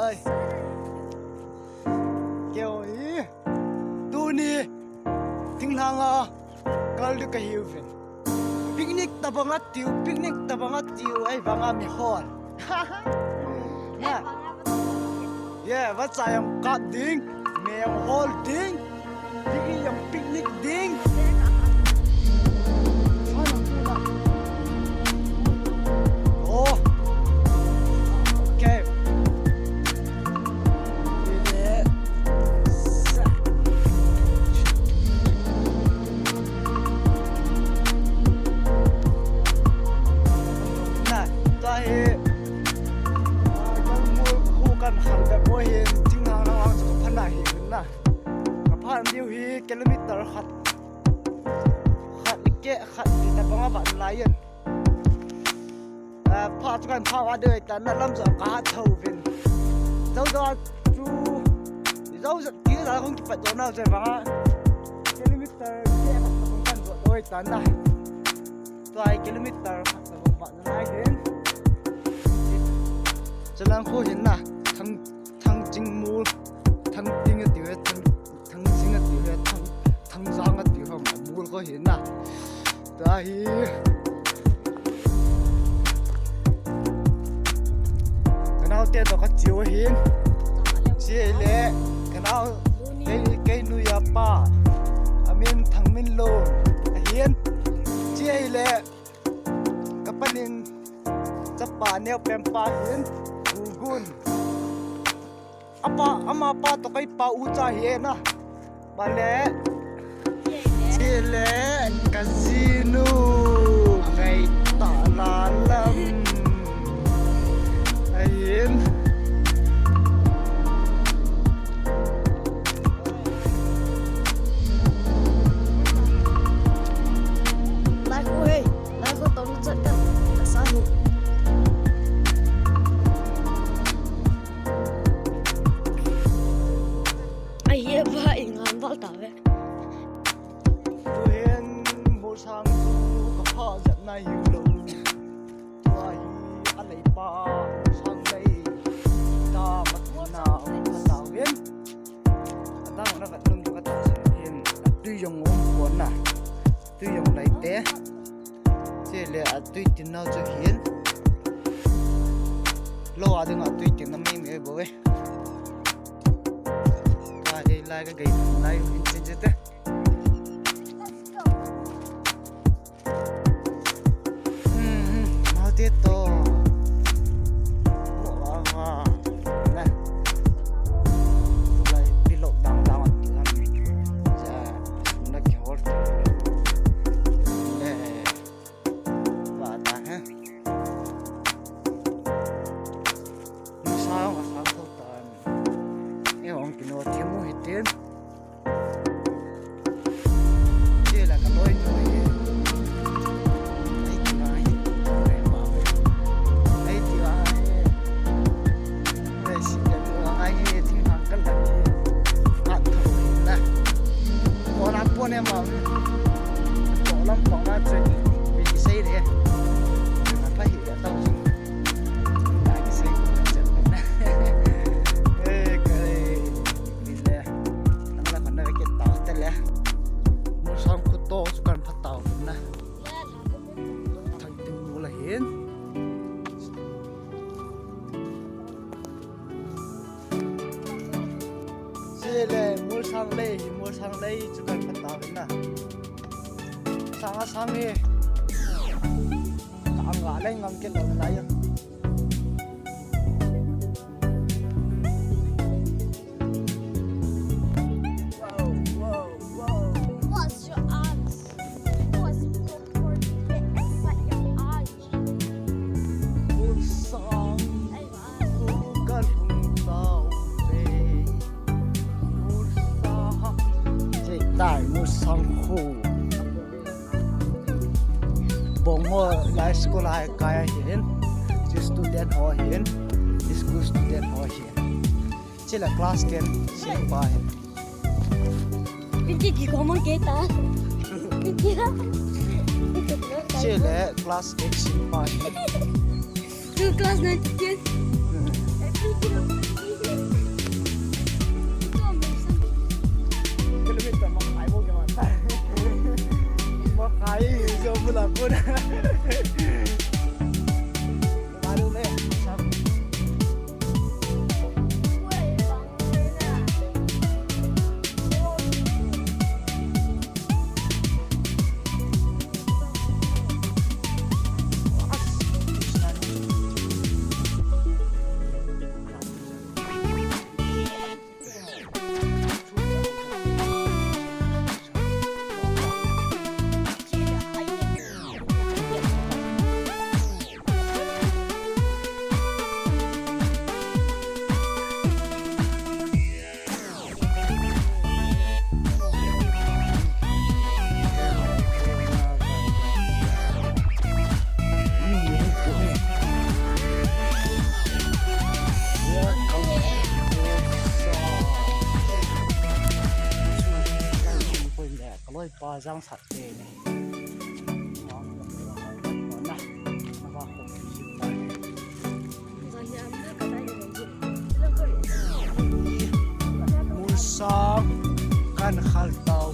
ơi kiểu ý tu ni thinglhang à kal được cái hiểu về picnic ta bằng tiêu ấy bằng mi hòn yeah what I am cutting me am holding picnic am picnic ding oh okay kilometer khat đi ta băng bạn lại yên pha choกันพาว่าเดือยแต่นั่นลำจะกาเท่าวินเจ้าตัวจูเจ้าจะที่เราคงจะไปตัวน่าจะบ้างkilometer แค่ขัดตะบงกันตัวด้วยแต่นั่นตัวkilometer ขัดตะบงบ้านนั่นเองจะลังคู่เห็นนะทั้งจริงมูทั้งจริงก็เดือดทั้งจริงก็เดือดทั้งสองก็เดือดมูก็เห็นนะแต่เอาเตี้ยตัวก็จิ๋วเห็นเจี๊ยเล่กันเอาไก่นุยาป้าอามินทั้งมินโลเห็นเจี๊ยเล่กับปนินจะป่าแนวเป็นป่าเห็นกูกุนอามาป้าตัวก็ป่าอุจาเห็นนะมาเล่เจี๊ยเล่คาสิโนไก่ตาลาลัมเห็นไล่กูเฮ้ยไล่กูต้องจัดกันสาเหตุไอ้เหี้ยบ้าอีกงานบ้าตาเว้ยกูเห็นโมช่างกูกับพ่อจะนายอยู่ลงตัวฮีอะไรป้า用我呐，对用来的，这里啊对电脑就显，老啊的啊对电脑没不喂，来个给来用真真的，毛的多，哇。em mà bỏ lắm bỏ ra chuyện vì xây đấy mà phải hiểu tao gì lại cái xây của trận mình ê cái đi lẹ anh là phần này cái tàu thế lẹ mua xong cứ to cho cần phát tàu nè thằng từng mua là hiến lệ mua sang đây cho cần phát tàu nè sang đi cả ngã lên ngắm cái lồng này tại mua sang khu bông hoa lại school lại cái hiện student hoa hiện school student hoa hiện chỉ là class ten sinh ba hiện cái có món cái ta chỉ là class ten sinh ba hiện từ class 9 10 ai giờ vừa làm luôn mà đâu đây sao bò rang sạch tê này món này và không mua xong căn khăn tàu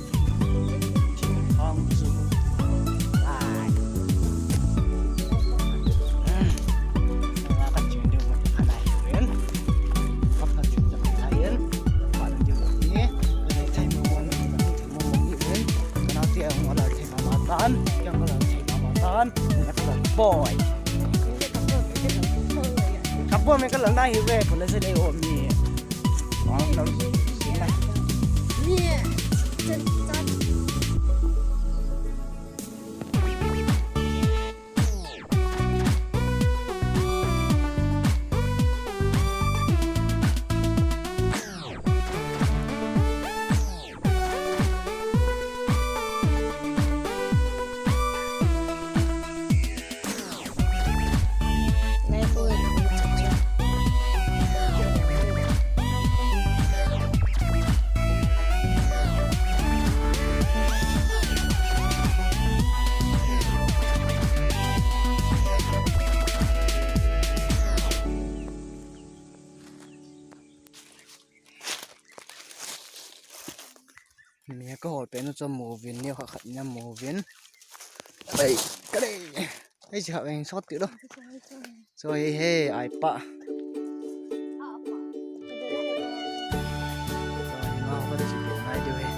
thhinglhang zu ai các chuyện đều một cái này đến các chuyệnจะไม่ใช่เองผ่านเดี๋ยวนี้ในใจมือวันนี้มันถึงมือวันนี้เองyang kalau cek amatan, yang kalau cek amatan, yang kalau boy. Kapur mereka lelai hiwe, kalau sedih omi. Orang lalu sila. Ni, cepat. Mẹ có hỏi bé nó cho mùa viên nhiều họ khẩn nha mùa viên đây cái đây chỉ học anh sót tự đâu rồi he ai bạ rồi ngon có thể chỉ được ngay điều he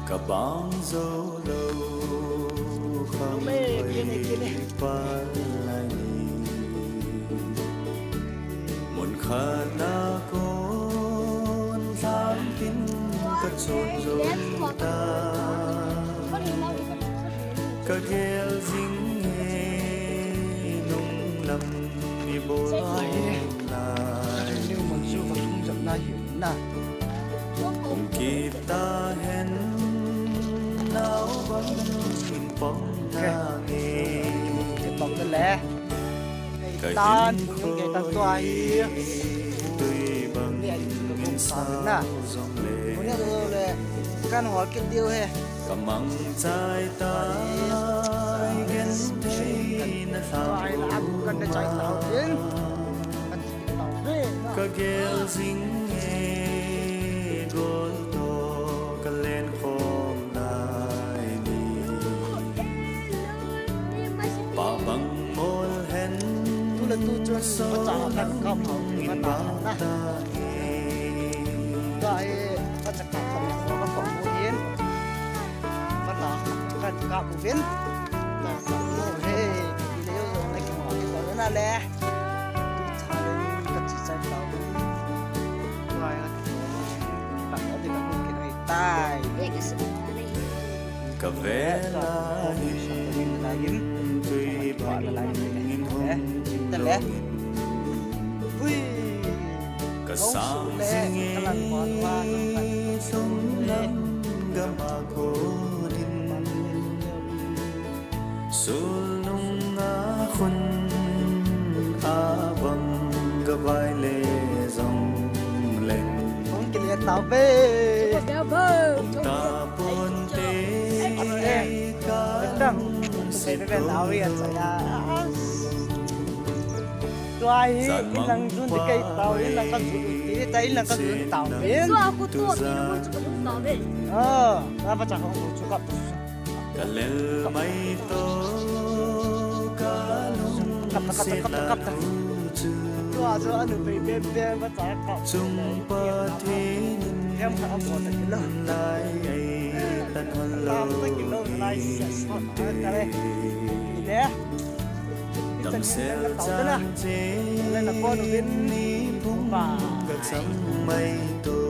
cả bóng dâu lâu không quay qua lại một khả na con sáng kín cất trốn rồi ta cất heo dính nghe nung lầm đi bố lại nếu mình chưa có không dặn na hiểu na không kịp ta hẹn nào vẫn nhìn bóng ta nghe cái bóng cái lẽ tan những cái tan toài tươi bằng miền sao dòng lệ muốn nhớ là căn hỏi cái điều he cầm măng trái tay ghen thấy nó toài là ăn cần để chạy tàu tiến ăn tàu về cả gheo dính nghe gối to cả lên khom lại đi bà bằng môi hẹn tu là tu cho nó trả thật không hỏng nó tao na cái nóจะกลับคำอย่างเราของโมเห็นมันหลอกกันกลับโมเห็นแต่สั่งโมเฮ้ยดีเลยอยู่ในกินหอมก่อนแล้วนั่นแหละชาเลยก็จิตใจเราด้วยนะตัดแล้วที่เรากินให้ตาย cả vé là hình tuy bằng nghìn hôn tên lẽ ui cả sáng nghe sông lắm gama cô đình sul nung a khun a bằng ga vai lê dòng lên không kêu là tao về ta buồn tê đằng phải bên lão Việt rồi à Tulai in lang dun di kay tao in lang kan dun di tay in lang kan dun tao bên so aku tuh di rumah juga belum tahu deh apa cakap aku cakap Kalel mai to cakap tua cho anh bị bên bên mà cakap chung pa thiên em phải học một cái lớp lai tan hon lo cái lớp này sẽ sót cái này nè đầm xe chan chế lên là con bên ni phung và cả sắm mây to